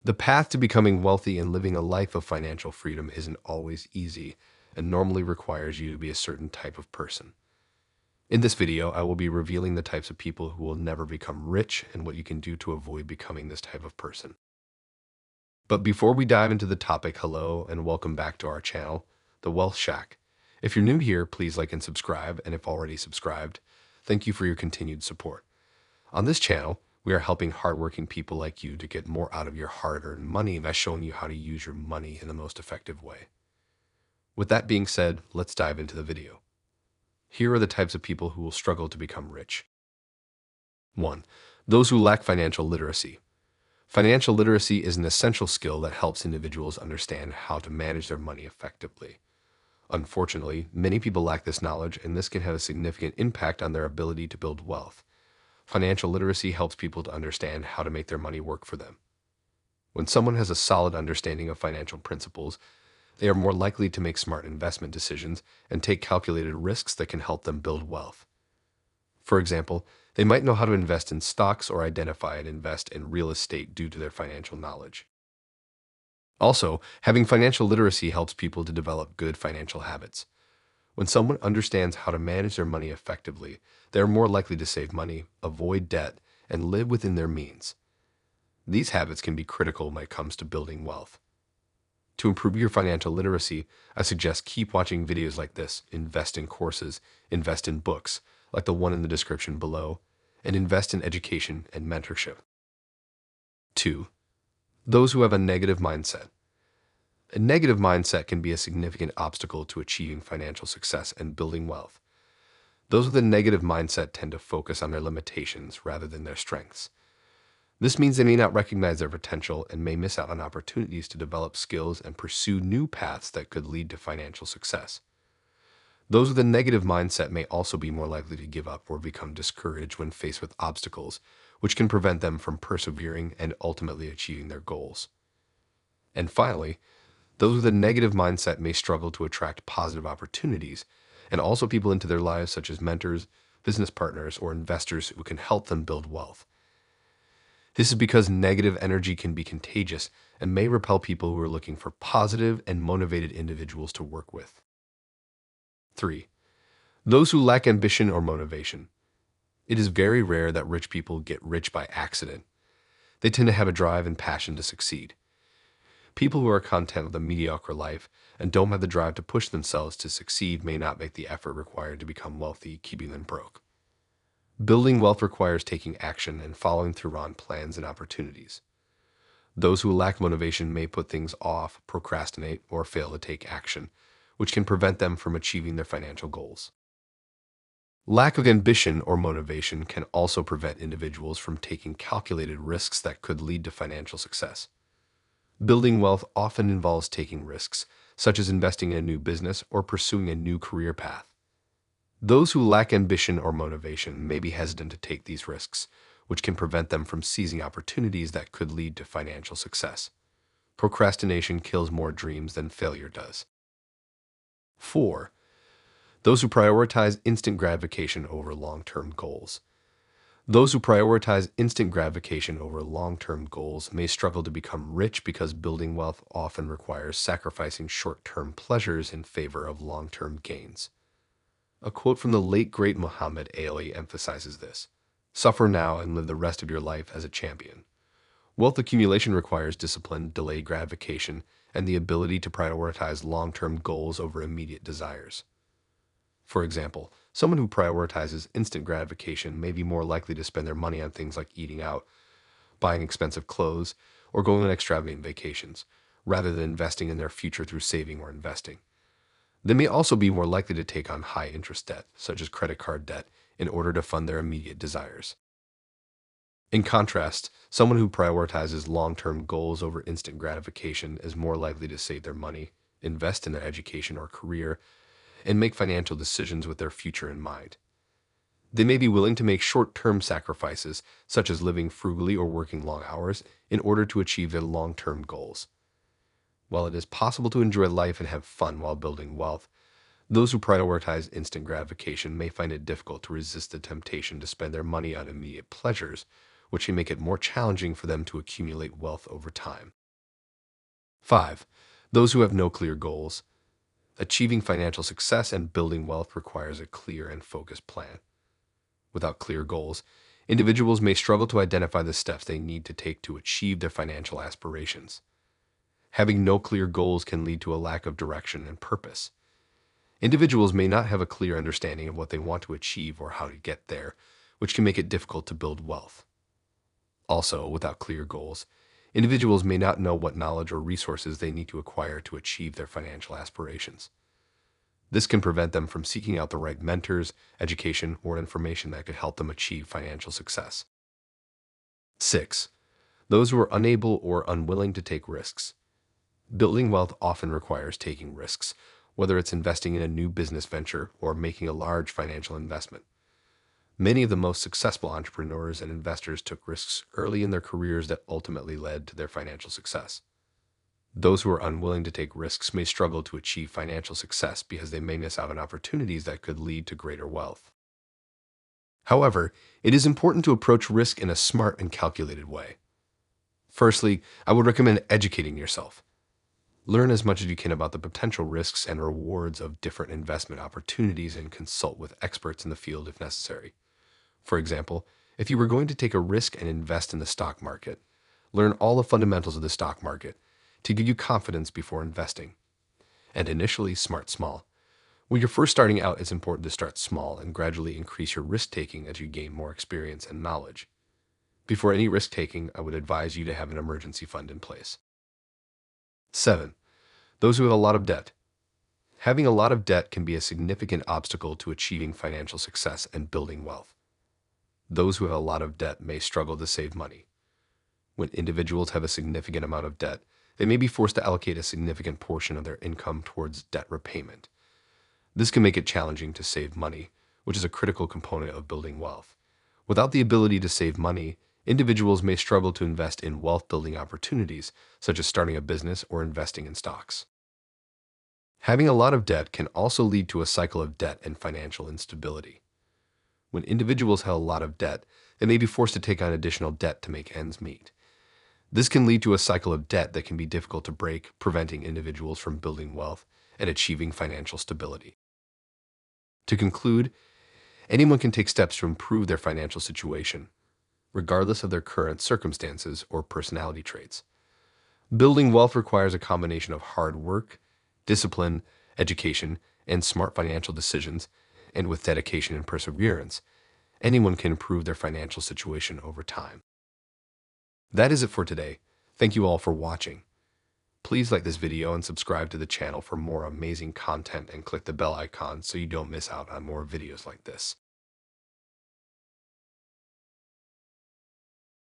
The path to becoming wealthy and living a life of financial freedom isn't always easy and normally requires you to be a certain type of person. In this video, I will be revealing the types of people who will never become rich and what you can do to avoid becoming this type of person. But before we dive into the topic, hello and welcome back to our channel, The Wealth Shack. If you're new here, please like and subscribe, and if already subscribed, thank you for your continued support. On this channel, we are helping hardworking people like you to get more out of your hard-earned money by showing you how to use your money in the most effective way. With that being said, let's dive into the video. Here are the types of people who will struggle to become rich. 1. Those who lack financial literacy. Financial literacy is an essential skill that helps individuals understand how to manage their money effectively. Unfortunately, many people lack this knowledge, and this can have a significant impact on their ability to build wealth. Financial literacy helps people to understand how to make their money work for them. When someone has a solid understanding of financial principles, they are more likely to make smart investment decisions and take calculated risks that can help them build wealth. For example, they might know how to invest in stocks or identify and invest in real estate due to their financial knowledge. Also, having financial literacy helps people to develop good financial habits. When someone understands how to manage their money effectively, they are more likely to save money, avoid debt, and live within their means. These habits can be critical when it comes to building wealth. To improve your financial literacy, I suggest keep watching videos like this, invest in courses, invest in books, like the one in the description below, and invest in education and mentorship. 2. Those who have a negative mindset. A negative mindset can be a significant obstacle to achieving financial success and building wealth. Those with a negative mindset tend to focus on their limitations rather than their strengths. This means they may not recognize their potential and may miss out on opportunities to develop skills and pursue new paths that could lead to financial success. Those with a negative mindset may also be more likely to give up or become discouraged when faced with obstacles, which can prevent them from persevering and ultimately achieving their goals. And finally, those with a negative mindset may struggle to attract positive opportunities and also people into their lives such as mentors, business partners, or investors who can help them build wealth. This is because negative energy can be contagious and may repel people who are looking for positive and motivated individuals to work with. 3. Those who lack ambition or motivation. It is very rare that rich people get rich by accident. They tend to have a drive and passion to succeed. People who are content with a mediocre life and don't have the drive to push themselves to succeed may not make the effort required to become wealthy, keeping them broke. Building wealth requires taking action and following through on plans and opportunities. Those who lack motivation may put things off, procrastinate, or fail to take action, which can prevent them from achieving their financial goals. Lack of ambition or motivation can also prevent individuals from taking calculated risks that could lead to financial success. Building wealth often involves taking risks, such as investing in a new business or pursuing a new career path. Those who lack ambition or motivation may be hesitant to take these risks, which can prevent them from seizing opportunities that could lead to financial success. Procrastination kills more dreams than failure does. 4. Those who prioritize instant gratification over long-term goals. Those who prioritize instant gratification over long-term goals may struggle to become rich because building wealth often requires sacrificing short-term pleasures in favor of long-term gains. A quote from the late great Muhammad Ali emphasizes this: "Suffer now and live the rest of your life as a champion." Wealth accumulation requires discipline, delayed gratification, and the ability to prioritize long-term goals over immediate desires. For example, someone who prioritizes instant gratification may be more likely to spend their money on things like eating out, buying expensive clothes, or going on extravagant vacations, rather than investing in their future through saving or investing. They may also be more likely to take on high-interest debt, such as credit card debt, in order to fund their immediate desires. In contrast, someone who prioritizes long-term goals over instant gratification is more likely to save their money, invest in their education or career, and make financial decisions with their future in mind. They may be willing to make short-term sacrifices, such as living frugally or working long hours, in order to achieve their long-term goals. While it is possible to enjoy life and have fun while building wealth, those who prioritize instant gratification may find it difficult to resist the temptation to spend their money on immediate pleasures, which can make it more challenging for them to accumulate wealth over time. 5. Those who have no clear goals. Achieving financial success and building wealth requires a clear and focused plan. Without clear goals, individuals may struggle to identify the steps they need to take to achieve their financial aspirations. Having no clear goals can lead to a lack of direction and purpose. Individuals may not have a clear understanding of what they want to achieve or how to get there, which can make it difficult to build wealth. Also, without clear goals, individuals may not know what knowledge or resources they need to acquire to achieve their financial aspirations. This can prevent them from seeking out the right mentors, education, or information that could help them achieve financial success. 6. Those who are unable or unwilling to take risks. Building wealth often requires taking risks, whether it's investing in a new business venture or making a large financial investment. Many of the most successful entrepreneurs and investors took risks early in their careers that ultimately led to their financial success. Those who are unwilling to take risks may struggle to achieve financial success because they may miss out on opportunities that could lead to greater wealth. However, it is important to approach risk in a smart and calculated way. Firstly, I would recommend educating yourself. Learn as much as you can about the potential risks and rewards of different investment opportunities and consult with experts in the field if necessary. For example, if you were going to take a risk and invest in the stock market, learn all the fundamentals of the stock market to give you confidence before investing. And initially, start small. When you're first starting out, it's important to start small and gradually increase your risk-taking as you gain more experience and knowledge. Before any risk-taking, I would advise you to have an emergency fund in place. 7. Those who have a lot of debt. Having a lot of debt can be a significant obstacle to achieving financial success and building wealth. Those who have a lot of debt may struggle to save money. When individuals have a significant amount of debt, they may be forced to allocate a significant portion of their income towards debt repayment. This can make it challenging to save money, which is a critical component of building wealth. Without the ability to save money, individuals may struggle to invest in wealth-building opportunities, such as starting a business or investing in stocks. Having a lot of debt can also lead to a cycle of debt and financial instability. When individuals have a lot of debt, they may be forced to take on additional debt to make ends meet. This can lead to a cycle of debt that can be difficult to break, preventing individuals from building wealth and achieving financial stability. To conclude, anyone can take steps to improve their financial situation, regardless of their current circumstances or personality traits. Building wealth requires a combination of hard work, discipline, education, and smart financial decisions, and with dedication and perseverance, anyone can improve their financial situation over time. That is it for today. Thank you all for watching. Please like this video and subscribe to the channel for more amazing content and click the bell icon so you don't miss out on more videos like this.